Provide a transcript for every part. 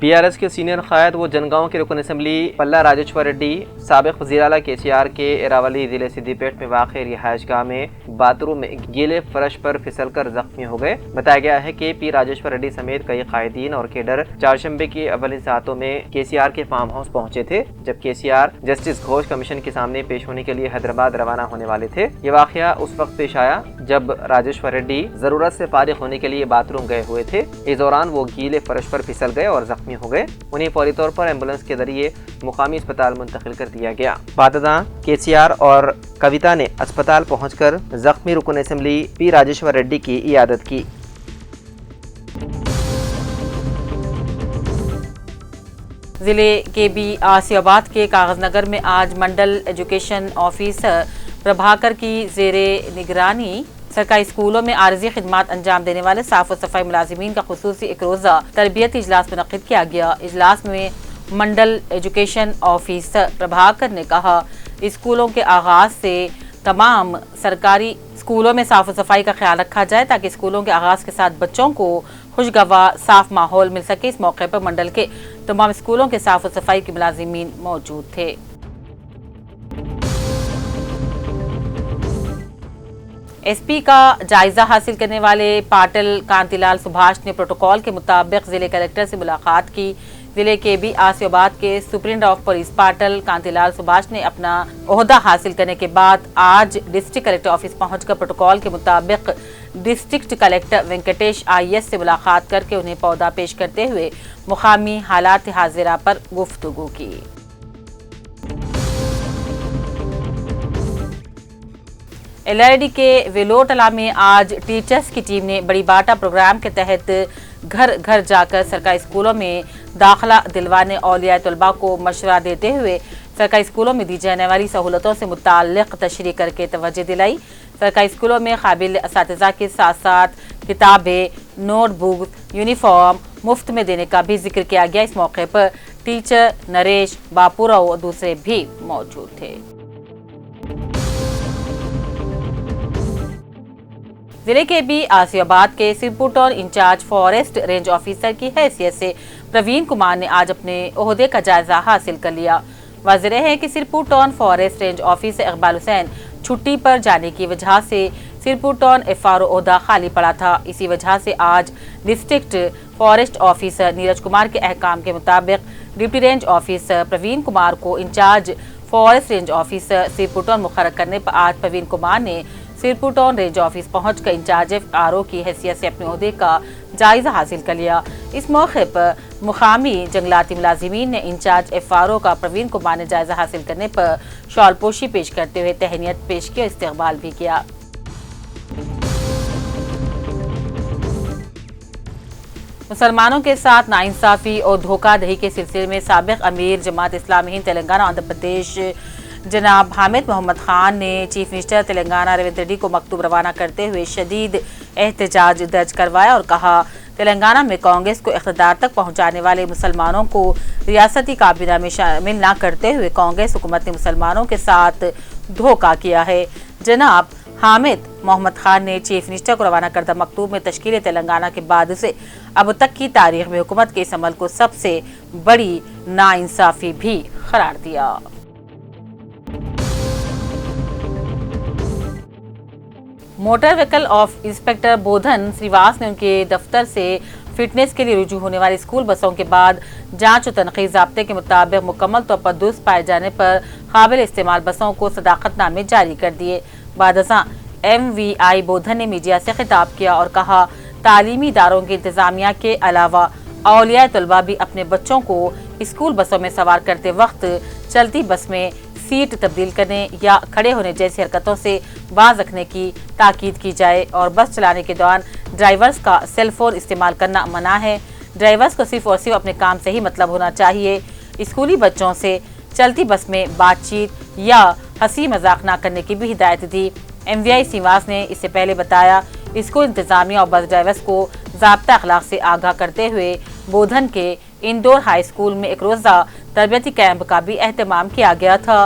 BRS کے senior قائد و جنگاؤں کے رکن اسمبلی پلہ راجیشور ریڈی سابق وزیر اعلیٰ KCR کے ایراولی ضلع سدی پیٹ میں واقع رہائش گاہ میں باتھ روم میں گیلے فرش پر پھسل کر زخمی ہو گئے۔ بتایا گیا ہے کہ پی راجیشور ریڈی سمیت کئی قائدین اور کیڈر چہارشنبے کی اولین ساعتوں میں KCR کے فارم ہاؤس پہنچے تھے، جب KCR جسٹس گھوش کمیشن کے سامنے پیش ہونے کے لیے حیدرآباد روانہ ہونے والے تھے۔ یہ واقعہ اس وقت پیش آیا جب راجیشور ریڈی ضرورت سے فارغ ہونے کے لیے باتھ روم گئے ہوئے تھے۔ اس دوران وہ گیلے فرش پر پھسل گئے اور زخمی ہو گئے۔ انہیں فوری طور پر ایمبولینس کے ذریعے مقامی اسپتال منتقل کر دیا گیا۔ بعد ازاں KCR اور کویتا نے اسپتال پہنچ کر زخمی رکن اسمبلی پی راجیشور ریڈی کی عیادت کی۔ ضلع KB آسیہ آباد کے کاغذ نگر میں آج منڈل ایجوکیشن آفیسر پربھاکر کی زیر نگرانی سرکاری اسکولوں میں عارضی خدمات انجام دینے والے صاف و صفائی ملازمین کا خصوصی ایک روزہ تربیتی اجلاس منعقد کیا گیا۔ اجلاس میں منڈل ایجوکیشن آفیسر پربھاکر نے کہا، اسکولوں کے آغاز سے تمام سرکاری اسکولوں میں صاف و صفائی کا خیال رکھا جائے تاکہ اسکولوں کے آغاز کے ساتھ بچوں کو خوشگوار صاف ماحول مل سکے۔ اس موقع پر منڈل کے تمام اسکولوں کے صاف و صفائی کے ملازمین موجود تھے۔ SP کا جائزہ حاصل کرنے والے پاٹل کانتی لال سبھاش نے پروٹوکول کے مطابق ضلع کلکٹر سے ملاقات کی۔ ضلع KB آسیہ آباد کے سپرنٹینڈنٹ آف پولیس پاٹل کانتی لال سبھاش نے اپنا عہدہ حاصل کرنے کے بعد آج ڈسٹرکٹ کلکٹر آفس پہنچ کر پروٹوکول کے مطابق ڈسٹرکٹ کلکٹر وینکٹیش IAS سے ملاقات کر کے انہیں پودا پیش کرتے ہوئے مقامی حالات حاضرہ پر گفتگو کی۔ LRD کے ویلوٹلا میں آج ٹیچرز کی ٹیم نے بڑی باٹا پروگرام کے تحت گھر گھر جا کر سرکاری اسکولوں میں داخلہ دلوانے اولیاء طلباء کو مشورہ دیتے ہوئے سرکاری اسکولوں میں دی جانے والی سہولتوں سے متعلق تشریح کر کے توجہ دلائی۔ سرکاری اسکولوں میں قابل اساتذہ کے ساتھ ساتھ کتابیں، نوٹ بک، یونیفارم مفت میں دینے کا بھی ذکر کیا گیا۔ اس موقع پر ٹیچر نریش باپورو اور دوسرے بھی موجود تھے۔ ضلع KB آسیہ آباد کے Sirpur town incharge forest range officer کی حیثیت سے پروین کمار نے آج اپنے عہدے کا جائزہ حاصل کر لیا۔ واضح ہے کہ Sirpur town forest range officer Iqbal Hussain چھٹی پر جانے کی وجہ سے سرپور ٹاؤن FRO عہدہ خالی پڑا تھا۔ اسی وجہ سے آج district forest officer Neeraj Kumar کے احکام کے مطابق deputy range officer Praveen Kumar کو incharge forest range officer Sirpur town مقرر کرنے پر آج پروین کمار نے سرپور ٹاؤن رینج آفس پہنچ کر انچارج FRO کی حیثیت سے اپنے عہدے کا جائزہ حاصل کر لیا۔ اس موقع پر مقامی جنگلاتی ملازمین نے انچارج FRO کا پروین کمار نے جائزہ حاصل کرنے پر شال پوشی پیش کرتے ہوئے تہنیت پیش کی اور استقبال بھی کیا۔ مسلمانوں کے ساتھ ناانصافی اور دھوکہ دہی کے سلسلے میں سابق امیر جماعت اسلامی ہند تلنگانہ آندھرا پردیش جناب حامد محمد خان نے چیف منسٹر تلنگانہ ریونت ریڈی کو مکتوب روانہ کرتے ہوئے شدید احتجاج درج کروایا اور کہا، تلنگانہ میں کانگریس کو اقتدار تک پہنچانے والے مسلمانوں کو ریاستی کابینہ میں شامل نہ کرتے ہوئے کانگریس حکومت نے مسلمانوں کے ساتھ دھوکہ کیا ہے۔ جناب حامد محمد خان نے چیف منسٹر کو روانہ کردہ مکتوب میں تشکیل تلنگانہ کے بعد سے اب تک کی تاریخ میں حکومت کے اس عمل کو سب سے بڑی ناانصافی بھی قرار دیا۔ موٹر وہیکل آف انسپیکٹر بودھن سریواس نے ان کے دفتر سے فٹنس کے لیے رجوع ہونے والی اسکول بسوں کے بعد جانچ و تنقیح ضابطے کے مطابق مکمل طور پر درست پائے جانے پر قابل استعمال بسوں کو صداقت نامے جاری کر دیے۔ بعد ازاں MVI بودھن نے میڈیا سے خطاب کیا اور کہا، تعلیمی اداروں کے انتظامیہ کے علاوہ اولیاء طلبہ بھی اپنے بچوں کو اسکول بسوں میں سوار کرتے وقت چلتی بس میں سیٹ تبدیل کرنے یا کھڑے ہونے جیسی حرکتوں سے باز رکھنے کی تاکید کی جائے اور بس چلانے کے دوران ڈرائیورز کا سیل فون استعمال کرنا منع ہے۔ ڈرائیورز کو صرف اور صرف اپنے کام سے ہی مطلب ہونا چاہیے۔ اسکولی بچوں سے چلتی بس میں بات چیت یا ہنسی مذاق نہ کرنے کی بھی ہدایت دی۔ MVI سریواس نے اس سے پہلے بتایا، اسکول انتظامیہ اور بس ڈرائیورز کو ضابطہ اخلاق سے آگاہ کرتے ہوئے بودھن کے انڈور ہائی اسکول میں ایک روزہ تربیتی کیمپ کا بھی اہتمام کیا گیا تھا،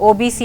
OBC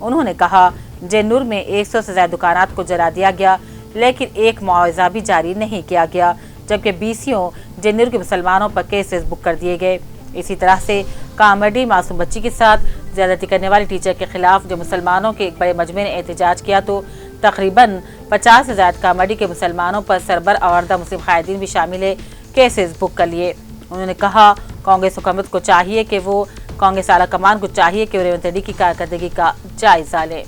انہوں نے کہا جنور میں 100 سے زیادہ دکانات کو جلا دیا گیا لیکن ایک معاوضہ بھی جاری نہیں کیا گیا، جبکہ 20 جنور کے مسلمانوں پر کیسز بک کر دیے گئے۔ اسی طرح سے کامیڈی معصوم بچی کے ساتھ زیادتی کرنے والے ٹیچر کے خلاف جو مسلمانوں کے ایک بڑے مجمع نے احتجاج کیا تو تقریباً 50 سے زیادہ کامیڈی کے مسلمانوں پر سربر آوردہ مسلم قائدین بھی شامل ہے کیسز بک کر لیے۔ انہوں نے کہا کانگریس حکومت کو چاہیے کہ وہ کانگریس اعلیٰ کمان کو چاہیے کہ وہ ریونت ریڈی کی کارکردگی کا جائزہ لے۔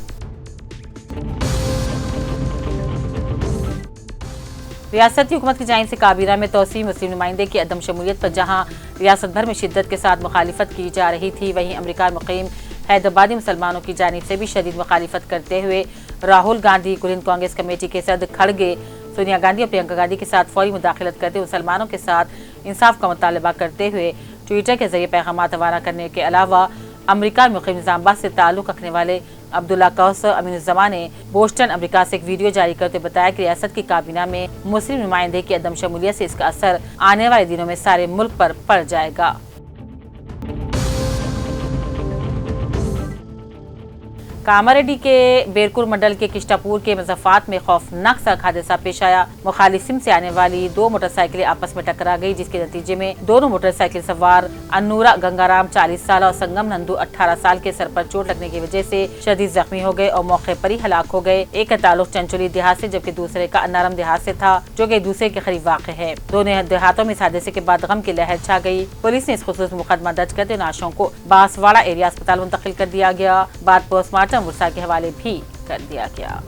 ریاستی حکومت کی جانب سے کابینہ میں توسیع مسلم نمائندے کی عدم شمولیت پر جہاں ریاست بھر میں شدت کے ساتھ مخالفت کی جا رہی تھی، وہیں امریکہ مقیم حیدرآبادی مسلمانوں کی جانب سے بھی شدید مخالفت کرتے ہوئے راہل گاندھی کلین کانگریس کمیٹی کے صدر کھڑگے سونیا گاندھی اور پرینکا گاندھی کے ساتھ فوری مداخلت کرتے ہوئے مسلمانوں کے ساتھ انصاف کا مطالبہ کرتے ہوئے ٹویٹر کے ذریعے پیغامات روانہ کرنے کے علاوہ امریکہ مقیم نظام آباد سے تعلق رکھنے والے عبداللہ کوثر امین الزمان نے بوسٹن امریکہ سے ایک ویڈیو جاری کرتے بتایا کہ ریاست کی کابینہ میں مسلم نمائندے کی عدم شمولیت سے اس کا اثر آنے والے دنوں میں سارے ملک پر پڑ جائے گا۔ کاماریڈی کے بیرکور منڈل کے کشتاپور کے مضافات میں خوفناک سڑک حادثہ پیش آیا۔ مخالف سمت سے آنے والی 2 موٹر سائیکلیں آپس میں ٹکرا گئی، جس کے نتیجے میں دونوں موٹر سائیکل سوار انورا گنگارام 40 سال اور سنگم نندو 18 سال کے سر پر چوٹ لگنے کی وجہ سے شدید زخمی ہو گئے اور موقع پر ہی ہلاک ہو گئے۔ ایک کا تعلق چنچولی دیہات سے جبکہ دوسرے کا انارم دیہات سے تھا، جو کہ دوسرے کے قریب واقع ہے۔ دونوں دیہاتوں میں اس حادثے کے بعد غم کی لہر چھا گئی۔ پولیس نے اس خصوص مقدمہ درج کرتے نعشوں کو باسواڑہ ایریا اسپتال منتقل کر دیا گیا، بعد پوسٹ مارٹم ورثاء کے حوالے بھی کر دیا گیا۔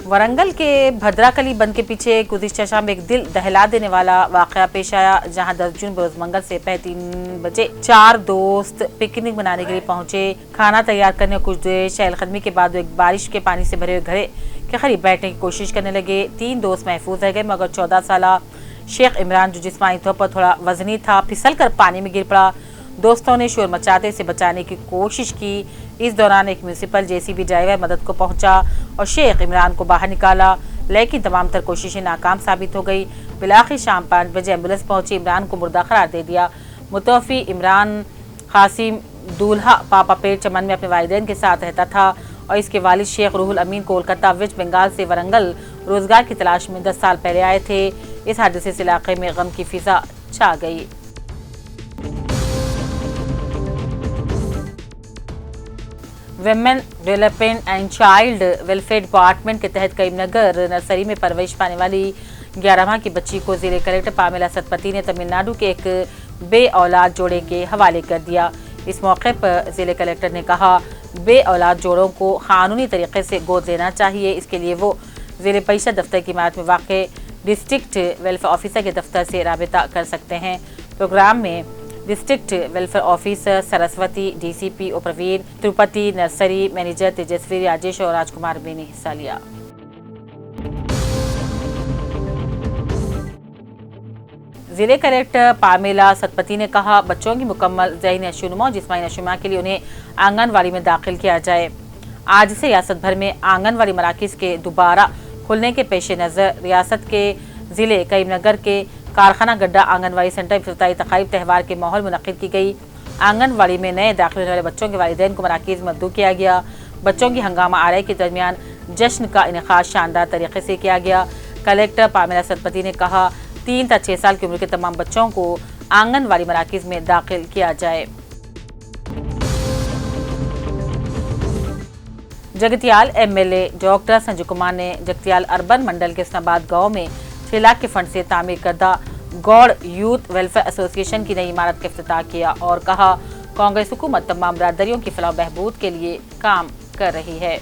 ورنگل کے بھدراکلی بند کے پیچھے گزشتہ شام ایک دل دہلا دینے والا واقعہ پیش آیا، جہاں 10 جون بروز منگل سے 3 بجے 4 دوست پکنک منانے کے لیے پہنچے۔ کھانا تیار کرنے اور کچھ دیر چہل قدمی کے بعد وہ ایک بارش کے پانی سے بھرے ہوئے گھڑے کے قریب بیٹھنے کی کوشش کرنے لگے۔ 3 دوست محفوظ رہ گئے مگر 14 سالہ شیخ عمران جو جسمانی طور پر تھوڑا وزنی تھا پھسل کر پانی میں گر پڑا۔ دوستوں نے شور مچاتے اسے بچانے کی کوشش کی۔ اس دوران ایک میونسپل JCB ڈرائیور مدد کو پہنچا اور شیخ عمران کو باہر نکالا، لیکن تمام تر کوششیں ناکام ثابت ہو گئی۔ بالآخر شام 5 بجے ایمبولینس پہنچی، عمران کو مردہ قرار دے دیا۔ متوفی عمران قاسم دولہا پاپا پیٹ چمن میں اپنے والدین کے ساتھ رہتا تھا اور اس کے والد شیخ روح الامین کولکتہ ویسٹ بنگال سے ورنگل روزگار کی تلاش میں 10 سال پہلے آئے تھے۔ اس حادثے سے علاقے میں غم کی فضا چھا گئی۔ Women development and child welfare department کے تحت کریم نگر نرسری میں پرورش پانے والی 11 ماہ کی بچی کو ضلع کلکٹر پامیلا ستپتی نے تمل ناڈو کے ایک بے اولاد جوڑے کے حوالے کر دیا۔ اس موقع پر ضلع کلکٹر نے کہا بے اولاد جوڑوں کو قانونی طریقے سے گود لینا چاہیے، اس کے لیے وہ ضلع پریشد دفتر کی عمارت میں واقع ڈسٹرکٹ ویلفیئر آفیسر کے دفتر سے رابطہ کر سکتے ہیں۔ پروگرام میں district welfare officer Saraswati, DCP او پروین تروپتی، نرسری مینیجر تیجسوی راجیش اور راج کمار بھی نے حصہ لیا۔ ضلع کلکٹر پامیلا ستپتی نے کہا بچوں کی مکمل ذہنی نشوونما اور جسمانی نشوونما کے لیے انہیں آنگن واڑی میں داخل کیا جائے۔ آج سے ریاست بھر میں آنگن واڑی مراکز کے دوبارہ کھلنے کے پیش نظر ریاست کے ضلع کریم نگر کے کارخانہ گڈھا آنگن واڑی سینٹر افتتاحی تقریب تہوار کے ماحول منعقد کی گئی۔ آنگن واڑی میں نئے داخل ہونے والے بچوں کے والدین کو مراکز میں مدعو کیا گیا۔ بچوں کی ہنگامہ آرائی کے درمیان جشن کا انعقاد شاندار طریقے سے کیا گیا۔ کلکٹر پامیلا ستپتی نے کہا 3 تا 6 سال کی عمر کے تمام بچوں کو آنگن واڑی مراکز میں داخل کیا جائے۔ جگتیال MLA ڈاکٹر سنجے کمار نے جگتیال اربن منڈل کے حسن آباد گاؤں میں 6 لاکھ کے فنڈ سے تعمیر کردہ گوڑ یوتھ ویلفیئر ایسوسی ایشن کی نئی عمارت کا افتتاح کیا اور کہا کانگریس حکومت تمام برادریوں کی فلاح و بہبود کے لیے کام کر رہی ہے۔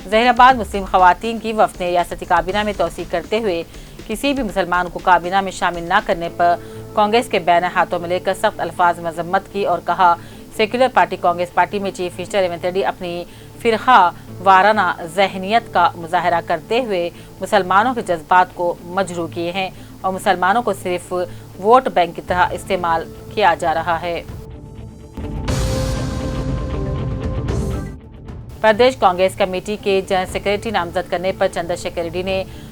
ظہیر آباد مسلم خواتین کی وفد نے ریاستی کابینہ میں توسیع کرتے ہوئے کسی بھی مسلمان کو کابینہ میں شامل نہ کرنے پر کانگریس کے بینر ہاتھوں میں لے کر سخت الفاظ میں مذمت کی اور کہا سیکولر پارٹی کانگریس پارٹی میں چیف منسٹر ریونت ریڈی اپنی فرقہ وارانہ ذہنیت کا مظاہرہ کرتے ہوئے مسلمانوں کے جذبات کو مجروح کیے ہیں اور مسلمانوں کو صرف ووٹ بینک کی طرح استعمال کیا جا رہا ہے۔ پردیش کانگریس کمیٹی کے جنرل سیکریٹری نامزد کرنے پر چندر شیکھر ریڈی نے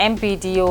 MPDO